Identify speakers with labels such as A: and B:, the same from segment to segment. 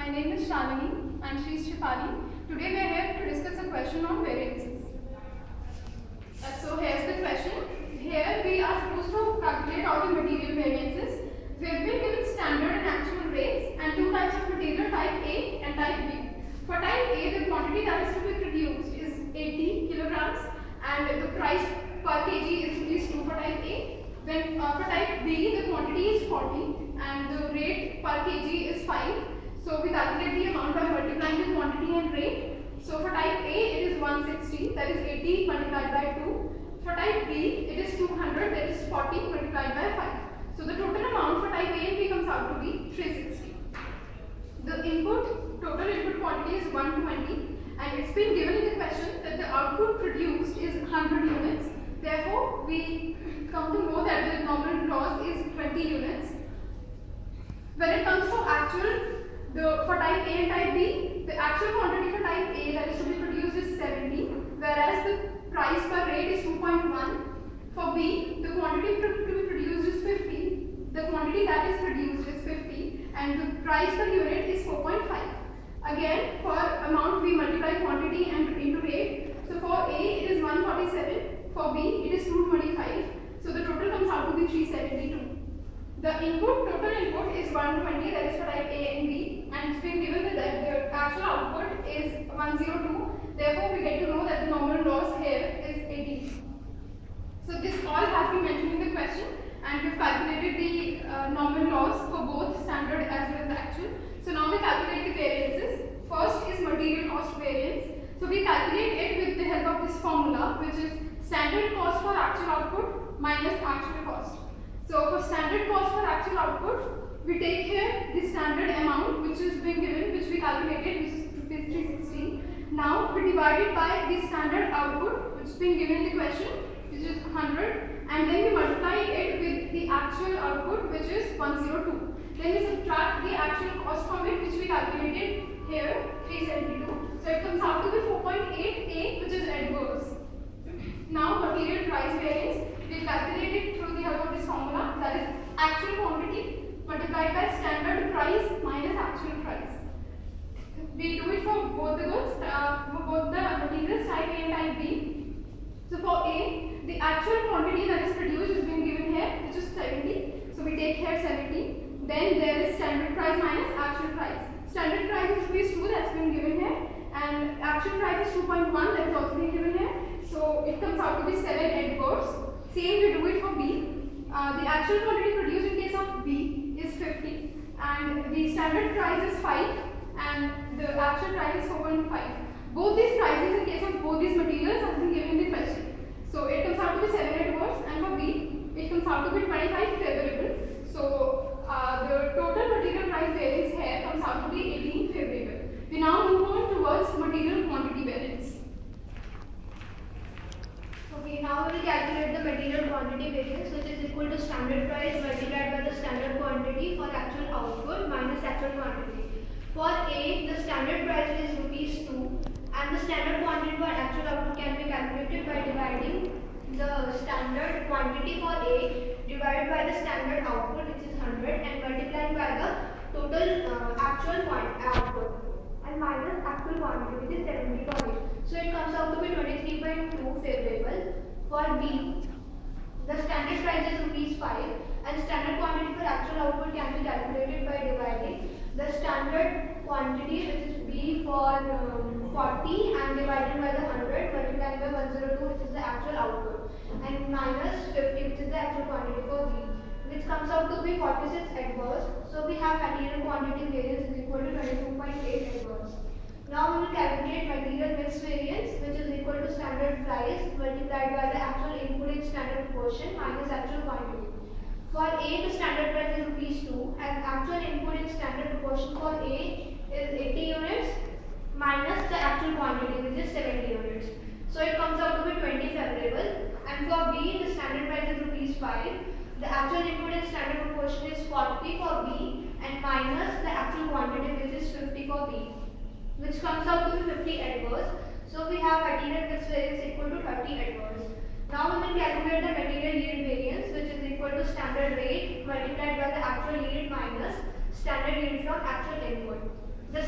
A: My name is Shalini and she is Shifali. Today we are here to discuss a question on variances. So here's the question. Here we are supposed to calculate all the material variances. We have been given standard and actual rates and two types of material, type A and type B. For type A, the quantity that is to be produced is 80 kilograms and the price per kg is rupees 2 for type A. When for type B, the quantity is 40 and the rate per kg is 5. So we calculate the amount by multiplying the quantity and rate. So for type A, it is 160, that is 80 multiplied by 2. For type B, it is 200, that is 40 multiplied by 5. So the total amount for type A and B comes out to be 360. The total input quantity is 120 and it's been given in the question that the output produced is 100 units. Therefore, we come to know that the nominal loss is 20 units. When it comes to actual, for type A and type B, the actual quantity for type A that is to be produced is 70, whereas the price per rate is 2.1. For B, the quantity to be produced is 50. The quantity that is produced is 50 and the price per unit is 4.5. Again, for amount we multiply quantity and into rate. So for A it is 147, for B it is 225. So the total comes out to be 372. The total input is 120, that is for type A and B, and it's been given that the actual output is 102. Therefore, we get to know that the nominal loss here is 80. So this all has been mentioned in the question, and we've calculated the nominal loss for both standard as well as actual. So now we calculate the variances. First is material cost variance. So we calculate it with the help of this formula, which is standard cost for actual output minus actual cost. So for standard cost for actual output, we take here the standard amount which is being given, which we calculated, which is rupees 360. Now we divide it by the standard output which is being given in the question, which is 100, and then we multiply it with the actual output, which is 102. Then we subtract the actual cost from it, which we calculated here, 372. So it comes out to be 4.88, which is adverse. Now material price variance, we calculate it through the help of this formula, that is actual quantity multiplied by standard price minus actual price. We do it for both the goods, for both the materials type A and type B. So for A, the actual quantity that is produced is being given here, which is 70. So we take here 70. Then there is standard price minus actual price. Standard price is rupees 2, that's been given here, and actual price is 2.1, that is also been given here. So it comes out to be 7 adverse. Same we do it for B. The actual quantity produced in case of B is 50 and the standard price is 5 and the actual price is 4.5. Both these prices in case of both these materials have been given in the question. So it comes out to be 7 adverse and for B it comes out to be 25 favorable. So the total material price variance here comes out to be 18 favorable. We now move on towards material quantity variance.
B: Okay, now we will calculate the material quantity variance, which is equal to standard price multiplied by the standard quantity for actual output minus actual quantity. For A, the standard price is rupees 2 and the standard quantity for actual output can be calculated by dividing the standard quantity for A divided by the standard output, which is 100, and multiplying by the total actual output and minus actual quantity, which is 70 for A. So it comes out to be 23.2 favorable. For B, the standard price is rupees 5 and standard quantity for actual output can be calculated by dividing the standard quantity, which is B for 40, and divided by the 100 multiplied by 102, which is the actual output, and minus 50, which is the actual quantity for B, which comes out to be 46 adverse. So we have material quantity variance is equal to 22.8 adverse. Now we will calculate material mix variance, which is equal to standard price multiplied by the actual input in standard proportion minus actual quantity. For A, the standard price is rupees 2 and actual input in standard proportion for A is 80 units minus the actual quantity, which is 70 units. So it comes out to be 20 favorable. And for B, the standard price is rupees 5. The actual input in standard proportion is 40 for B and minus the actual quantity, which is 50 for B, which comes out to be 50 adverse. So we have material mix variance equal to 30 adverse. Now we will calculate the material yield variance, which is equal to standard rate multiplied by the actual yield minus standard yield from actual input. The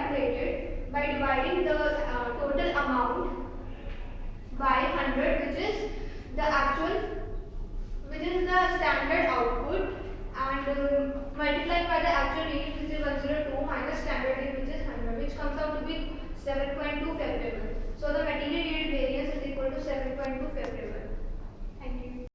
B: calculated by dividing the total amount by 100, which is the standard output, and multiplied by the actual yield, which is 102, minus standard yield, which is 100, which comes out to be 7.2 favorable. So the material yield variance is equal to 7.2 favorable. Thank you.